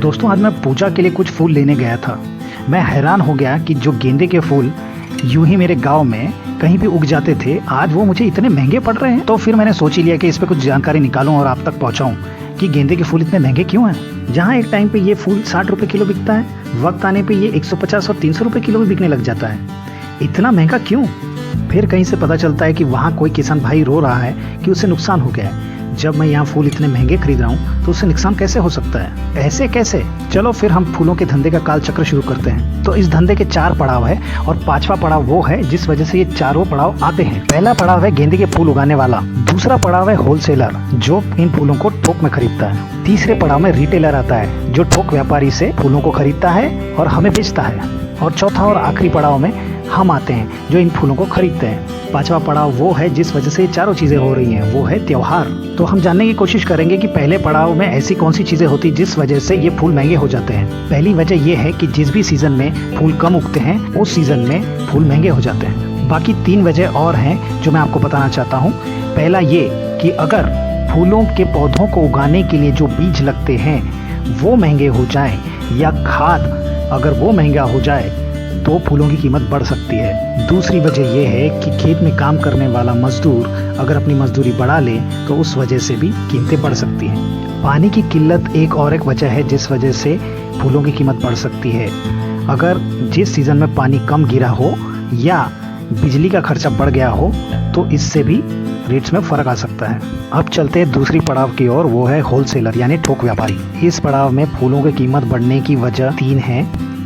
दोस्तों आज मैं पूजा के लिए कुछ फूल लेने गया था। मैं हैरान हो गया कि जो गेंदे के फूल यूं ही मेरे गांव में कहीं भी उग जाते थे, आज वो मुझे इतने महंगे पड़ रहे हैं। तो फिर मैंने सोच ही लिया कि इस पे कुछ जानकारी निकालूं और आप तक पहुंचाऊं कि गेंदे के फूल इतने महंगे क्यों हैं। जहां एक टाइम पे ये फूल 60 रुपए किलो बिकता है, वक्त आने पे ये 150 और 300 रुपए किलो भी बिकने लग जाता है। इतना महंगा क्यों? फिर कहीं से पता चलता है कि वहाँ कोई किसान भाई रो रहा है कि उसे नुकसान हो गया है। जब मैं यहाँ फूल इतने महंगे खरीद रहा हूँ तो उससे नुकसान कैसे हो सकता है? ऐसे कैसे? चलो फिर हम फूलों के धंधे का काल चक्र शुरू करते हैं। तो इस धंधे के 4 पड़ाव है और 5वां पड़ाव वो है जिस वजह से ये चारों पड़ाव आते हैं। पहला पड़ाव है गेंदे के फूल उगाने वाला। दूसरा पड़ाव है होलसेलर जो इन फूलों को थोक में खरीदता है। तीसरे पड़ाव में रिटेलर आता है जो थोक व्यापारी से फूलों को खरीदता है और हमें बेचता है। और चौथा और आखिरी पड़ाव में हम आते हैं जो इन फूलों को खरीदते हैं। 5वां पड़ाव वो है जिस वजह से ये चारों चीजें हो रही हैं, वो है त्योहार। तो हम जानने की कोशिश करेंगे कि पहले पड़ाव में ऐसी कौन सी चीजें होती जिस वजह से ये फूल महंगे हो जाते हैं। पहली वजह ये है कि जिस भी सीजन में फूल कम उगते हैं उस सीजन में फूल महंगे हो जाते हैं। बाकी 3 वजह और हैं जो मैं आपको बताना चाहता हूँ। पहला ये कि अगर फूलों के पौधों को उगाने के लिए जो बीज लगते हैं वो महंगे हो जाए या खाद अगर वो महंगा हो जाए तो फूलों की कीमत बढ़ सकती है। दूसरी वजह यह है कि खेत में काम करने वाला मजदूर अगर अपनी मजदूरी बढ़ा ले तो उस वजह से भी कीमतें बढ़ सकती हैं। पानी की किल्लत एक और एक वजह है जिस वजह से फूलों की कीमत बढ़ सकती है। अगर जिस सीज़न में पानी कम गिरा हो या बिजली का खर्चा बढ़ गया हो तो इससे भी रेट्स में फ़र्क आ सकता है। अब चलते हैं दूसरी पड़ाव की ओर, वो है होलसेलर यानी थोक व्यापारी। इस पड़ाव में फूलों की कीमत बढ़ने की वजह 3 है।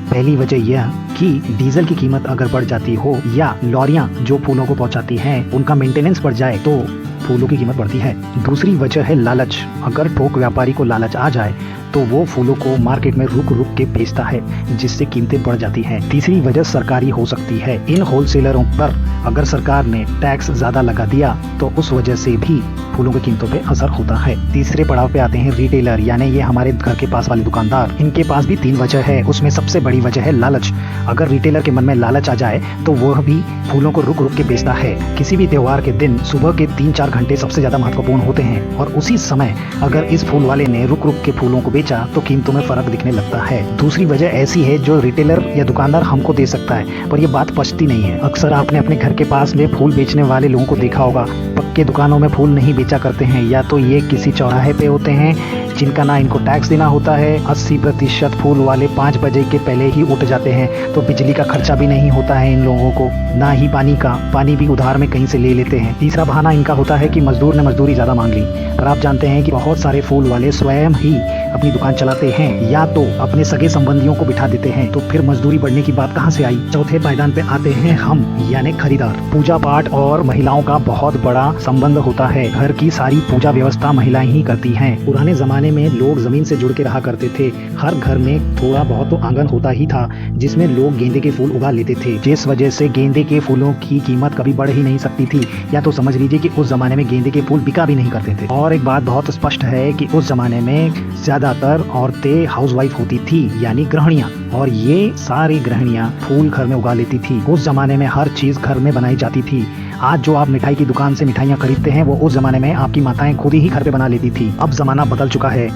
पहली वजह यह कि डीजल की कीमत अगर बढ़ जाती हो या लॉरियां जो फूलों को पहुंचाती हैं उनका मेंटेनेंस बढ़ जाए तो फूलों की कीमत बढ़ती है। दूसरी वजह है लालच। अगर थोक व्यापारी को लालच आ जाए तो वो फूलों को मार्केट में रुक रुक के बेचता है जिससे कीमतें बढ़ जाती हैं। तीसरी वजह सरकारी हो सकती है। इन होलसेलरों पर अगर सरकार ने टैक्स ज्यादा लगा दिया तो उस वजह से भी फूलों की कीमतों पे असर होता है। तीसरे पड़ाव पे आते हैं रिटेलर यानी ये हमारे घर के पास वाले दुकानदार। इनके पास भी 3 वजह है। उसमें सबसे बड़ी वजह है लालच। अगर रिटेलर के मन में लालच आ जाए तो वह भी फूलों को रुक रुक के बेचता है। किसी भी त्योहार के दिन सुबह के 3-4 घंटे सबसे ज्यादा महत्वपूर्ण होते हैं और उसी समय अगर इस फूल वाले ने रुक रुक के फूलों को बेचा तो कीमतों में फर्क दिखने लगता है। दूसरी वजह ऐसी है जो रिटेलर या दुकानदार हमको दे सकता है पर यह बात पचती नहीं है। अक्सर आपने अपने घर के पास में फूल बेचने वाले लोगों को देखा होगा। पक्के दुकानों में फूल नहीं बेचा करते हैं, या तो ये किसी चौराहे पे होते हैं जिनका ना इनको टैक्स देना होता है। 80% फूल वाले 5 बजे के पहले ही उठ जाते हैं तो बिजली का खर्चा भी नहीं होता है इन लोगों को, ना ही पानी भी उधार में कहीं से ले लेते हैं। तीसरा बहाना इनका होता है कि मजदूर ने मजदूरी ज्यादा मांग ली। पर आप जानते हैं कि बहुत सारे फूल वाले स्वयं ही अपनी दुकान चलाते हैं या तो अपने सगे संबंधियों को बिठा देते हैं, तो फिर मजदूरी बढ़ने की बात कहाँ से आई। चौथे पायदान पे आते हैं हम यानी खरीदार। पूजा पाठ और महिलाओं का बहुत बड़ा संबंध होता है। घर की सारी पूजा व्यवस्था महिलाएं ही करती हैं। पुराने जमाने में लोग जमीन से जुड़ के रहा करते थे। हर घर में थोड़ा बहुत तो आंगन होता ही था जिसमें लोग गेंदे के फूल उगा लेते थे, जिस वजह से गेंदे के फूलों की कीमत कभी बढ़ ही नहीं सकती थी, या तो समझ लीजिए कि उस जमाने में गेंदे के फूल बिका भी नहीं करते थे। और एक बात बहुत स्पष्ट है कि उस जमाने में ज्यादातर औरतें हाउसवाइफ होती थी यानी गृहिणियां, और ये सारी गृहिणियां फूल घर में उगा लेती थी। उस जमाने में हर चीज घर में बनाई जाती थी। आज जो आप मिठाई की दुकान से मिठाइयाँ खरीदते हैं वो उस जमाने में आपकी माताएं खुद ही घर पे बना लेती थी। अब जमाना बदल चुका है।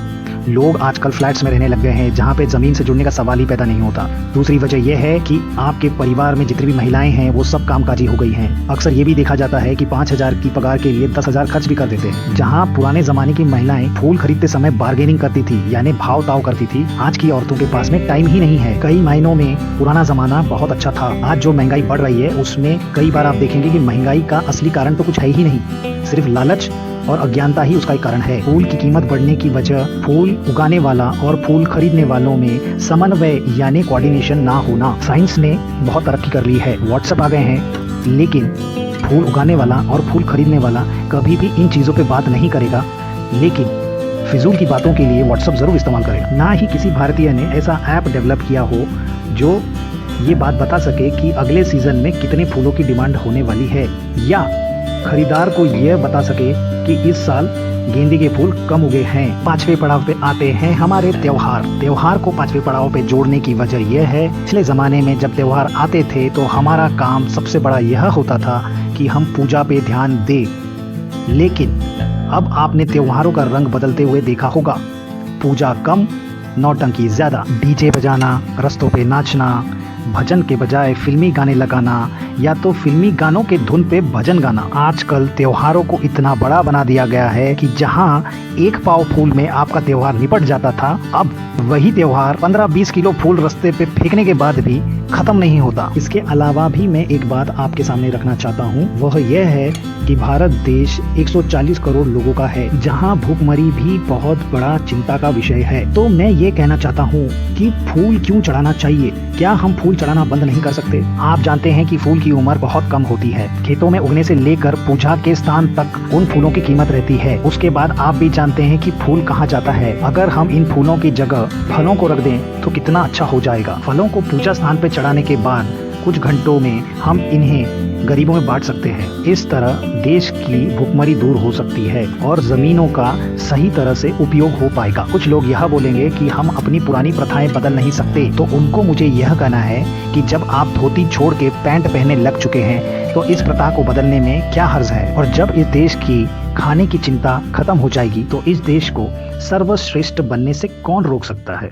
लोग आजकल फ्लैट्स में रहने लग गए हैं जहाँ पे जमीन से जुड़ने का सवाल ही पैदा नहीं होता। दूसरी वजह यह है कि आपके परिवार में जितनी भी महिलाएं हैं वो सब कामकाजी हो गई हैं। अक्सर ये भी देखा जाता है कि 5,000 की पगार के लिए 10,000 खर्च भी कर देते हैं। जहाँ पुराने जमाने की महिलाएं फूल खरीदते समय बार्गेनिंग करती थी यानी भाव ताव करती थी, आज की औरतों के पास में टाइम ही नहीं है। कई मायनों में पुराना जमाना बहुत अच्छा था। आज जो महंगाई बढ़ रही है उसमें कई बार आप देखेंगे कि महंगाई का असली कारण तो कुछ है ही नहीं, सिर्फ लालच और अज्ञानता ही उसका एक कारण है। फूल की कीमत बढ़ने की वजह फूल उगाने वाला और फूल खरीदने वालों में समन्वय यानी कोऑर्डिनेशन ना होना। साइंस ने बहुत तरक्की कर ली है, व्हाट्सएप आ गए हैं, लेकिन फूल उगाने वाला और फूल खरीदने वाला कभी भी इन चीज़ों पे बात नहीं करेगा, लेकिन फिजूल की बातों के लिए व्हाट्सएप जरूर इस्तेमाल करेगा। ना ही किसी भारतीय ने ऐसा ऐप डेवलप किया हो जो ये बात बता सके कि अगले सीजन में कितने फूलों की डिमांड होने वाली है, या खरीदार को यह बता सके कि इस साल गेंदे के फूल कम उगे हैं। 5वें पड़ाव पे आते हैं हमारे त्योहार। त्योहार को 5वें पड़ाव पे जोड़ने की वजह यह है, पिछले जमाने में जब त्योहार आते थे तो हमारा काम सबसे बड़ा यह होता था कि हम पूजा पे ध्यान दें, लेकिन अब आपने त्योहारों का रंग बदलते हुए देखा होगा। पूजा कम नौटंकी ज्यादा, डीजे बजाना, रस्तों पे नाचना, भजन के बजाय फिल्मी गाने लगाना या तो फिल्मी गानों के धुन पे भजन गाना। आजकल त्योहारों को इतना बड़ा बना दिया गया है कि जहां एक पाव फूल में आपका त्योहार निपट जाता था, अब वही त्योहार 15-20 किलो फूल रास्ते पे फेंकने के बाद भी खत्म नहीं होता। इसके अलावा भी मैं एक बात आपके सामने रखना चाहता हूँ, वह यह है कि भारत देश 140 करोड़ लोगों का है, जहाँ भूखमरी भी बहुत बड़ा चिंता का विषय है। तो मैं ये कहना चाहता हूँ कि फूल क्यों चढ़ाना चाहिए? क्या हम फूल चढ़ाना बंद नहीं कर सकते? आप जानते हैं कि फूल की उम्र बहुत कम होती है। खेतों में उगने से लेकर पूजा के स्थान तक उन फूलों की कीमत रहती है। उसके बाद आप भी जानते हैं कि फूल कहाँ जाता है। अगर हम इन फूलों की जगह फलों को रख दें तो कितना अच्छा हो जाएगा। फलों को पूजा स्थान पर चढ़ाने के बाद कुछ घंटों में हम इन्हें गरीबों में बांट सकते हैं। इस तरह देश की भूखमरी दूर हो सकती है और जमीनों का सही तरह से उपयोग हो पाएगा। कुछ लोग यह बोलेंगे कि हम अपनी पुरानी प्रथाएं बदल नहीं सकते, तो उनको मुझे यह कहना है कि जब आप धोती छोड़ के पैंट पहनने लग चुके हैं तो इस प्रथा को बदलने में क्या हर्ज है? और जब इस देश की खाने की चिंता खत्म हो जाएगी तो इस देश को सर्वश्रेष्ठ बनने से कौन रोक सकता है?